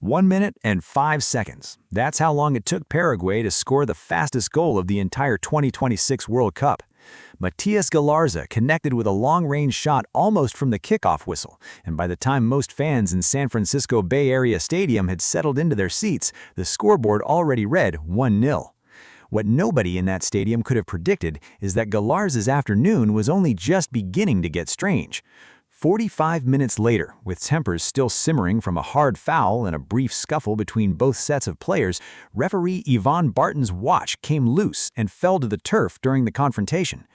1 minute and 5 seconds. That's how long it took Paraguay to score the fastest goal of the entire 2026 World Cup. Matias Galarza connected with a long-range shot almost from the kickoff whistle, and by the time most fans in San Francisco Bay Area Stadium had settled into their seats, the scoreboard already read 1-0. What nobody in that stadium could have predicted is that Galarza's afternoon was only just beginning to get strange. 45 minutes later, with tempers still simmering from a hard foul and a brief scuffle between both sets of players, referee Ivan Barton's watch came loose and fell to the turf during the confrontation.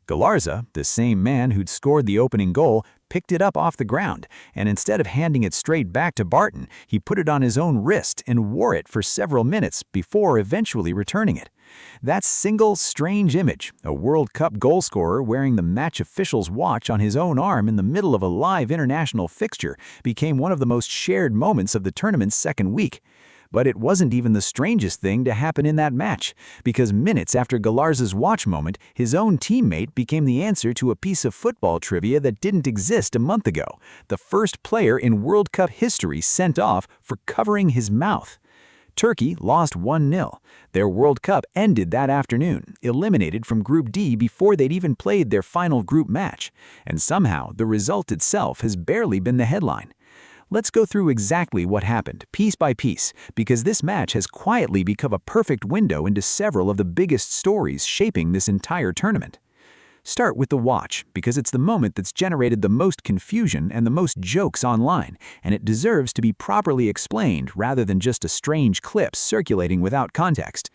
Galarza, the same man who'd scored the opening goal, picked it up off the ground, and instead of handing it straight back to Barton, he put it on his own wrist and wore it for several minutes before eventually returning it. That single strange image, a World Cup goalscorer wearing the match official's watch on his own arm in the middle of a live international fixture, became one of the most shared moments of the tournament's second week. But it wasn't even the strangest thing to happen in that match, because minutes after Galarza's watch moment, his own teammate became the answer to a piece of football trivia that didn't exist a month ago: the first player in World Cup history sent off for covering his mouth. Turkey lost 1-0. Their World Cup ended that afternoon, eliminated from Group D before they'd even played their final group match. And somehow, the result itself has barely been the headline. Let's go through exactly what happened, piece by piece, because this match has quietly become a perfect window into several of the biggest stories shaping this entire tournament. Start with the watch, because it's the moment that's generated the most confusion and the most jokes online, and it deserves to be properly explained rather than just a strange clip circulating without context.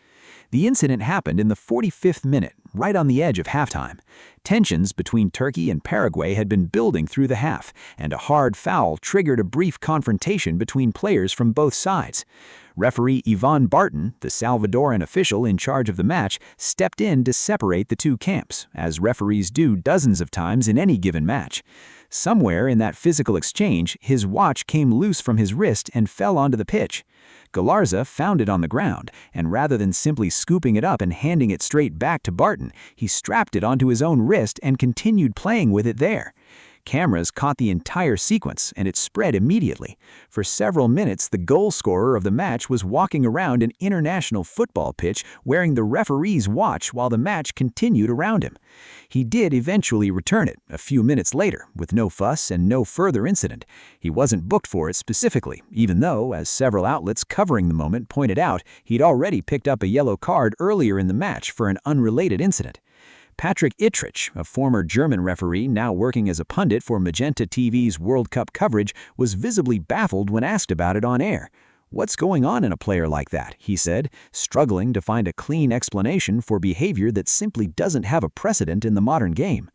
The incident happened in the 45th minute, right on the edge of halftime. Tensions between Turkey and Paraguay had been building through the half, and a hard foul triggered a brief confrontation between players from both sides. Referee Ivan Barton, the Salvadoran official in charge of the match, stepped in to separate the two camps, as referees do dozens of times in any given match. Somewhere in that physical exchange, his watch came loose from his wrist and fell onto the pitch. Galarza found it on the ground, and rather than simply scooping it up and handing it straight back to Barton, he strapped it onto his own wrist and continued playing with it there. Cameras caught the entire sequence, and it spread immediately. For several minutes, the goal scorer of the match was walking around an international football pitch wearing the referee's watch while the match continued around him. He did eventually return it, a few minutes later, with no fuss and no further incident. He wasn't booked for it specifically, even though, as several outlets covering the moment pointed out, he'd already picked up a yellow card earlier in the match for an unrelated incident. Patrick Ittrich, a former German referee now working as a pundit for Magenta TV's World Cup coverage, was visibly baffled when asked about it on air. "What's going on in a player like that?" he said, struggling to find a clean explanation for behavior that simply doesn't have a precedent in the modern game.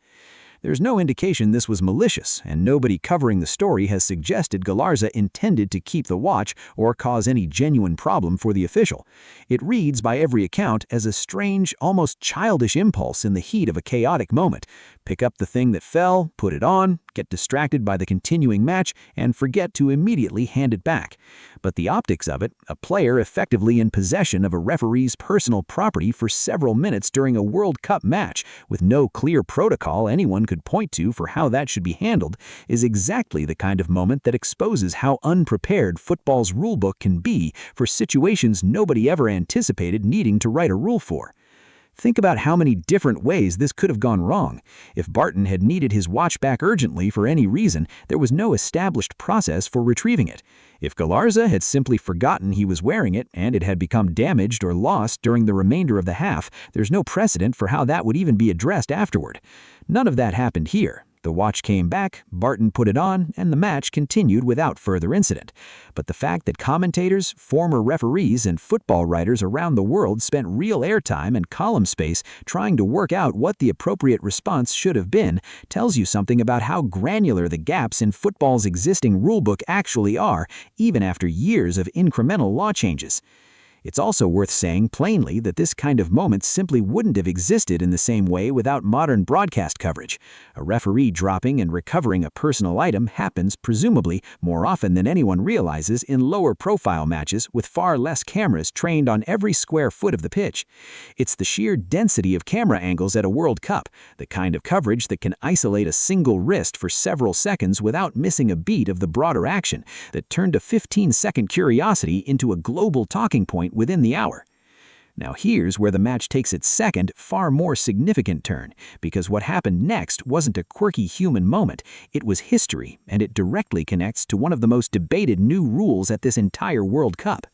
There's no indication this was malicious, and nobody covering the story has suggested Galarza intended to keep the watch or cause any genuine problem for the official. It reads, by every account, as a strange, almost childish impulse in the heat of a chaotic moment. Pick up the thing that fell, put it on, get distracted by the continuing match, and forget to immediately hand it back. But the optics of it, a player effectively in possession of a referee's personal property for several minutes during a World Cup match, with no clear protocol anyone could point to for how that should be handled, is exactly the kind of moment that exposes how unprepared football's rulebook can be for situations nobody ever anticipated needing to write a rule for. Think about how many different ways this could have gone wrong. If Barton had needed his watch back urgently for any reason, there was no established process for retrieving it. If Galarza had simply forgotten he was wearing it and it had become damaged or lost during the remainder of the half, there's no precedent for how that would even be addressed afterward. None of that happened here. The watch came back, Barton put it on, and the match continued without further incident. But the fact that commentators, former referees, and football writers around the world spent real airtime and column space trying to work out what the appropriate response should have been tells you something about how granular the gaps in football's existing rulebook actually are, even after years of incremental law changes. It's also worth saying plainly that this kind of moment simply wouldn't have existed in the same way without modern broadcast coverage. A referee dropping and recovering a personal item happens, presumably, more often than anyone realizes in lower-profile matches with far less cameras trained on every square foot of the pitch. It's the sheer density of camera angles at a World Cup, the kind of coverage that can isolate a single wrist for several seconds without missing a beat of the broader action, that turned a 15-second curiosity into a global talking point within the hour. Now here's where the match takes its second, far more significant turn, because what happened next wasn't a quirky human moment, it was history, and it directly connects to one of the most debated new rules at this entire World Cup.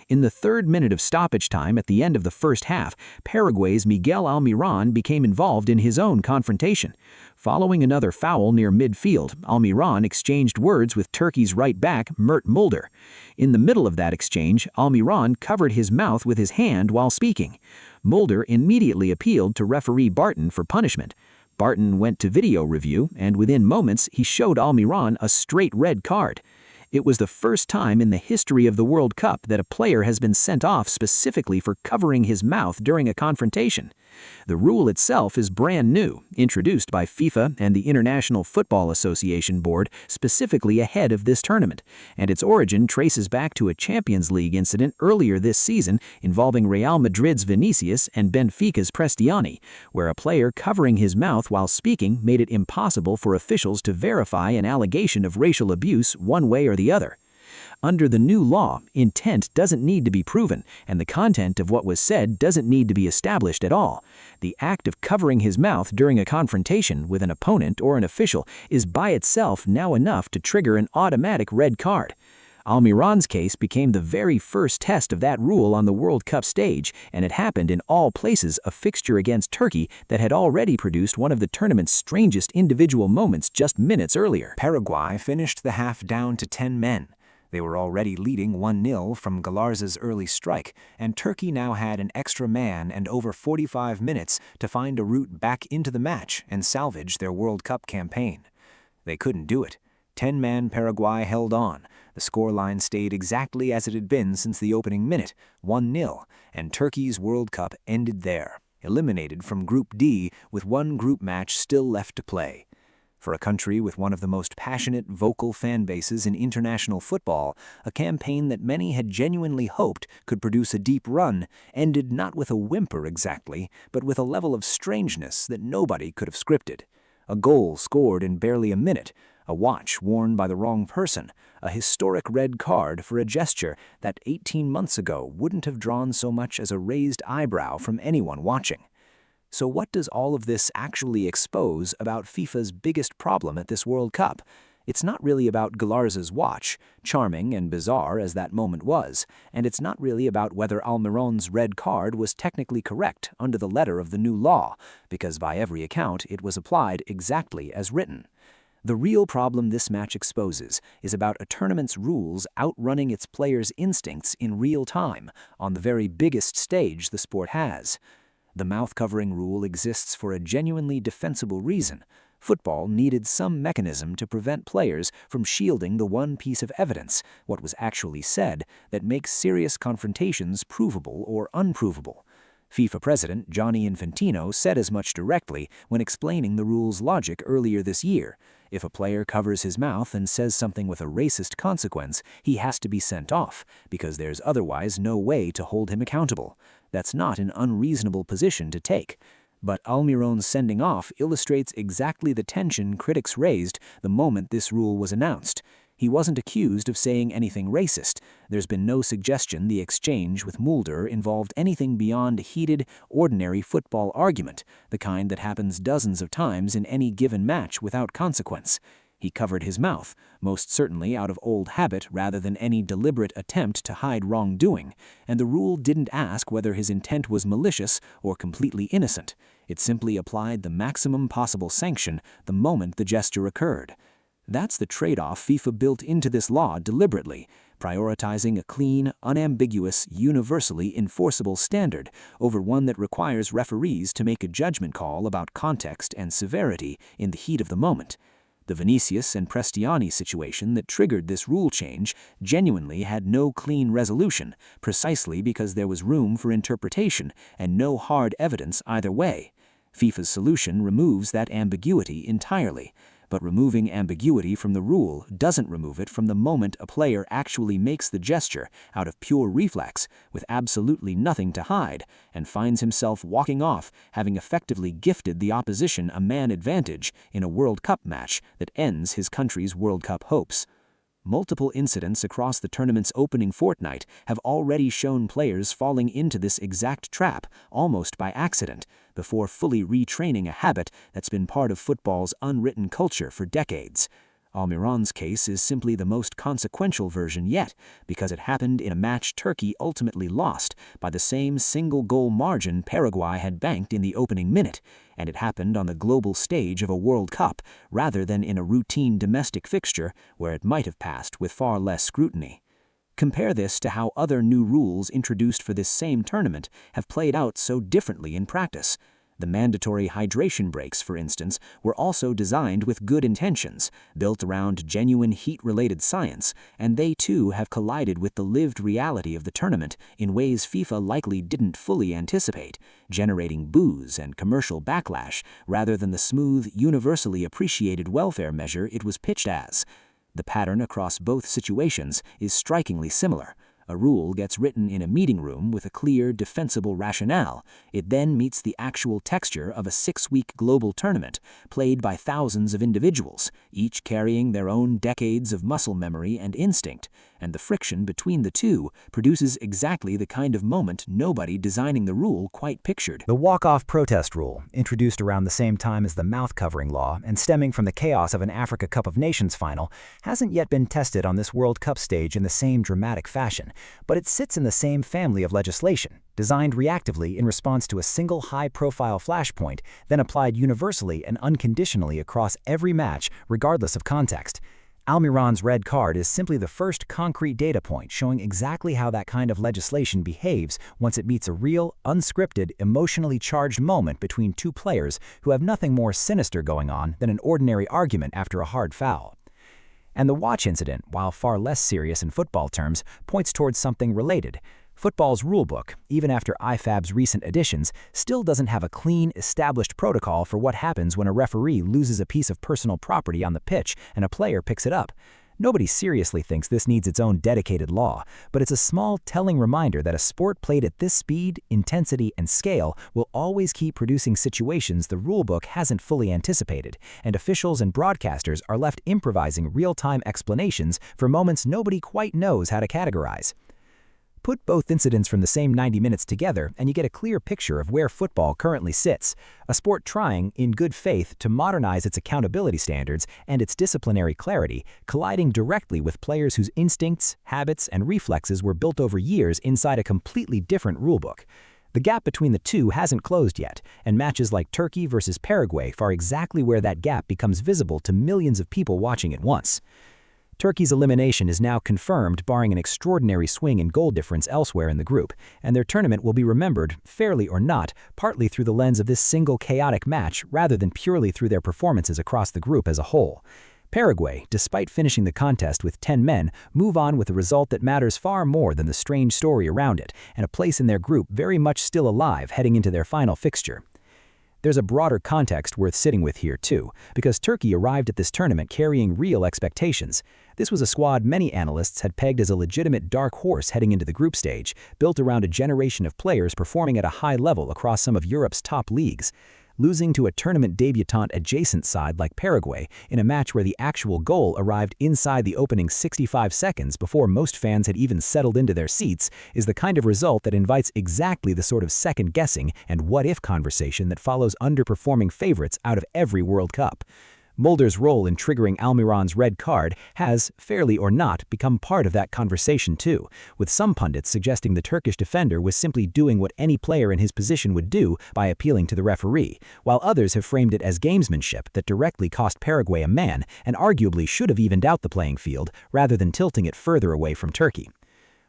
In the third minute of stoppage time at the end of the first half, Paraguay's Miguel Almiron became involved in his own confrontation. Following another foul near midfield, Almiron exchanged words with Turkey's right back, Mert Mulder. In the middle of that exchange, Almiron covered his mouth with his hand while speaking. Mulder immediately appealed to referee Barton for punishment. Barton went to video review, and within moments he showed Almiron a straight red card. It was the first time in the history of the World Cup that a player has been sent off specifically for covering his mouth during a confrontation. The rule itself is brand new, introduced by FIFA and the International Football Association Board specifically ahead of this tournament, and its origin traces back to a Champions League incident earlier this season involving Real Madrid's Vinicius and Benfica's Prestiani, where a player covering his mouth while speaking made it impossible for officials to verify an allegation of racial abuse one way or the other. Under the new law, intent doesn't need to be proven, and the content of what was said doesn't need to be established at all. The act of covering his mouth during a confrontation with an opponent or an official is by itself now enough to trigger an automatic red card. Almiron's case became the very first test of that rule on the World Cup stage, and it happened in all places, a fixture against Turkey that had already produced one of the tournament's strangest individual moments just minutes earlier. Paraguay finished the half down to 10 men. They were already leading 1-0 from Galarza's early strike, and Turkey now had an extra man and over 45 minutes to find a route back into the match and salvage their World Cup campaign. They couldn't do it. 10-man Paraguay held on. The scoreline stayed exactly as it had been since the opening minute, 1-0, and Turkey's World Cup ended there, eliminated from Group D with one group match still left to play. For a country with one of the most passionate, vocal fan bases in international football, a campaign that many had genuinely hoped could produce a deep run ended not with a whimper exactly, but with a level of strangeness that nobody could have scripted. A goal scored in barely a minute, a watch worn by the wrong person, a historic red card for a gesture that 18 months ago wouldn't have drawn so much as a raised eyebrow from anyone watching. So what does all of this actually expose about FIFA's biggest problem at this World Cup? It's not really about Galarza's watch, charming and bizarre as that moment was, and it's not really about whether Almiron's red card was technically correct under the letter of the new law, because by every account it was applied exactly as written. The real problem this match exposes is about a tournament's rules outrunning its players' instincts in real time on the very biggest stage the sport has. The mouth-covering rule exists for a genuinely defensible reason. Football needed some mechanism to prevent players from shielding the one piece of evidence, what was actually said, that makes serious confrontations provable or unprovable. FIFA President Gianni Infantino said as much directly when explaining the rule's logic earlier this year. If a player covers his mouth and says something with a racist consequence, he has to be sent off, because there's otherwise no way to hold him accountable. That's not an unreasonable position to take. But Almiron's sending off illustrates exactly the tension critics raised the moment this rule was announced. He wasn't accused of saying anything racist. There's been no suggestion the exchange with Mulder involved anything beyond a heated, ordinary football argument, the kind that happens dozens of times in any given match without consequence. He covered his mouth, most certainly out of old habit rather than any deliberate attempt to hide wrongdoing, and the rule didn't ask whether his intent was malicious or completely innocent. It simply applied the maximum possible sanction the moment the gesture occurred. That's the trade-off FIFA built into this law deliberately, prioritizing a clean, unambiguous, universally enforceable standard over one that requires referees to make a judgment call about context and severity in the heat of the moment. The Vinicius and Prestiani situation that triggered this rule change genuinely had no clean resolution, precisely because there was room for interpretation and no hard evidence either way. FIFA's solution removes that ambiguity entirely. But removing ambiguity from the rule doesn't remove it from the moment a player actually makes the gesture out of pure reflex, with absolutely nothing to hide, and finds himself walking off, having effectively gifted the opposition a man advantage in a World Cup match that ends his country's World Cup hopes. Multiple incidents across the tournament's opening fortnight have already shown players falling into this exact trap, almost by accident, before fully retraining a habit that's been part of football's unwritten culture for decades. Almiron's case is simply the most consequential version yet, because it happened in a match Turkey ultimately lost by the same single-goal margin Paraguay had banked in the opening minute, and it happened on the global stage of a World Cup rather than in a routine domestic fixture where it might have passed with far less scrutiny. Compare this to how other new rules introduced for this same tournament have played out so differently in practice. The mandatory hydration breaks, for instance, were also designed with good intentions, built around genuine heat-related science, and they too have collided with the lived reality of the tournament in ways FIFA likely didn't fully anticipate, generating boos and commercial backlash rather than the smooth, universally appreciated welfare measure it was pitched as. The pattern across both situations is strikingly similar. A rule gets written in a meeting room with a clear, defensible rationale. It then meets the actual texture of a 6-week global tournament, played by thousands of individuals, each carrying their own decades of muscle memory and instinct, and the friction between the two produces exactly the kind of moment nobody designing the rule quite pictured. The walk-off protest rule, introduced around the same time as the mouth-covering law and stemming from the chaos of an Africa Cup of Nations final, hasn't yet been tested on this World Cup stage in the same dramatic fashion. But it sits in the same family of legislation, designed reactively in response to a single high-profile flashpoint, then applied universally and unconditionally across every match, regardless of context. Almiron's red card is simply the first concrete data point showing exactly how that kind of legislation behaves once it meets a real, unscripted, emotionally charged moment between two players who have nothing more sinister going on than an ordinary argument after a hard foul. And the watch incident, while far less serious in football terms, points towards something related. Football's rulebook, even after IFAB's recent additions, still doesn't have a clean, established protocol for what happens when a referee loses a piece of personal property on the pitch and a player picks it up. Nobody seriously thinks this needs its own dedicated law, but it's a small, telling reminder that a sport played at this speed, intensity, and scale will always keep producing situations the rulebook hasn't fully anticipated, and officials and broadcasters are left improvising real-time explanations for moments nobody quite knows how to categorize. Put both incidents from the same 90 minutes together and you get a clear picture of where football currently sits, a sport trying, in good faith, to modernize its accountability standards and its disciplinary clarity, colliding directly with players whose instincts, habits, and reflexes were built over years inside a completely different rulebook. The gap between the two hasn't closed yet, and matches like Turkey versus Paraguay are exactly where that gap becomes visible to millions of people watching at once. Turkey's elimination is now confirmed, barring an extraordinary swing in goal difference elsewhere in the group, and their tournament will be remembered, fairly or not, partly through the lens of this single chaotic match rather than purely through their performances across the group as a whole. Paraguay, despite finishing the contest with 10 men, move on with a result that matters far more than the strange story around it, and a place in their group very much still alive heading into their final fixture. There's a broader context worth sitting with here too, because Turkey arrived at this tournament carrying real expectations. This was a squad many analysts had pegged as a legitimate dark horse heading into the group stage, built around a generation of players performing at a high level across some of Europe's top leagues. Losing to a tournament debutante adjacent side like Paraguay in a match where the actual goal arrived inside the opening 65 seconds before most fans had even settled into their seats is the kind of result that invites exactly the sort of second-guessing and what-if conversation that follows underperforming favorites out of every World Cup. Mulder's role in triggering Almiron's red card has, fairly or not, become part of that conversation too, with some pundits suggesting the Turkish defender was simply doing what any player in his position would do by appealing to the referee, while others have framed it as gamesmanship that directly cost Paraguay a man and arguably should have evened out the playing field rather than tilting it further away from Turkey.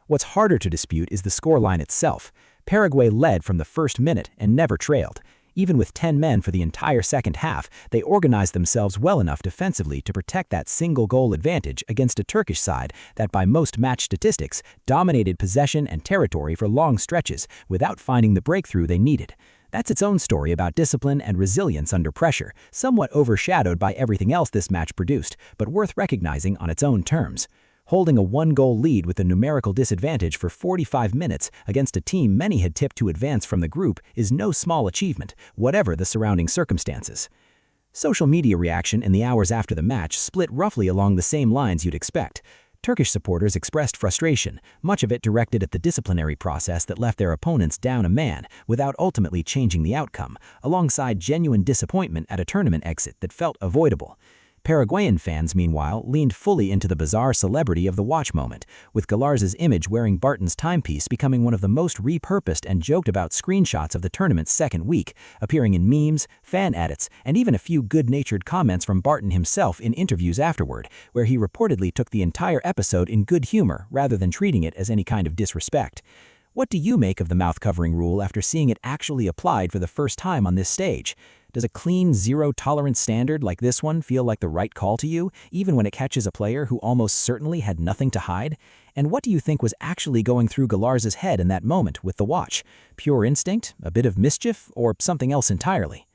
What's harder to dispute is the scoreline itself. Paraguay led from the first minute and never trailed. Even with 10 men for the entire second half, they organized themselves well enough defensively to protect that single-goal advantage against a Turkish side that, by most match statistics, dominated possession and territory for long stretches without finding the breakthrough they needed. That's its own story about discipline and resilience under pressure, somewhat overshadowed by everything else this match produced, but worth recognizing on its own terms. Holding a one-goal lead with a numerical disadvantage for 45 minutes against a team many had tipped to advance from the group is no small achievement, whatever the surrounding circumstances. Social media reaction in the hours after the match split roughly along the same lines you'd expect. Turkish supporters expressed frustration, much of it directed at the disciplinary process that left their opponents down a man without ultimately changing the outcome, alongside genuine disappointment at a tournament exit that felt avoidable. Paraguayan fans, meanwhile, leaned fully into the bizarre celebrity of the watch moment, with Galarza's image wearing Barton's timepiece becoming one of the most repurposed and joked-about screenshots of the tournament's second week, appearing in memes, fan edits, and even a few good-natured comments from Barton himself in interviews afterward, where he reportedly took the entire episode in good humor rather than treating it as any kind of disrespect. What do you make of the mouth-covering rule after seeing it actually applied for the first time on this stage? Does a clean, zero-tolerance standard like this one feel like the right call to you, even when it catches a player who almost certainly had nothing to hide? And what do you think was actually going through Galarza's head in that moment with the watch? Pure instinct, a bit of mischief, or something else entirely?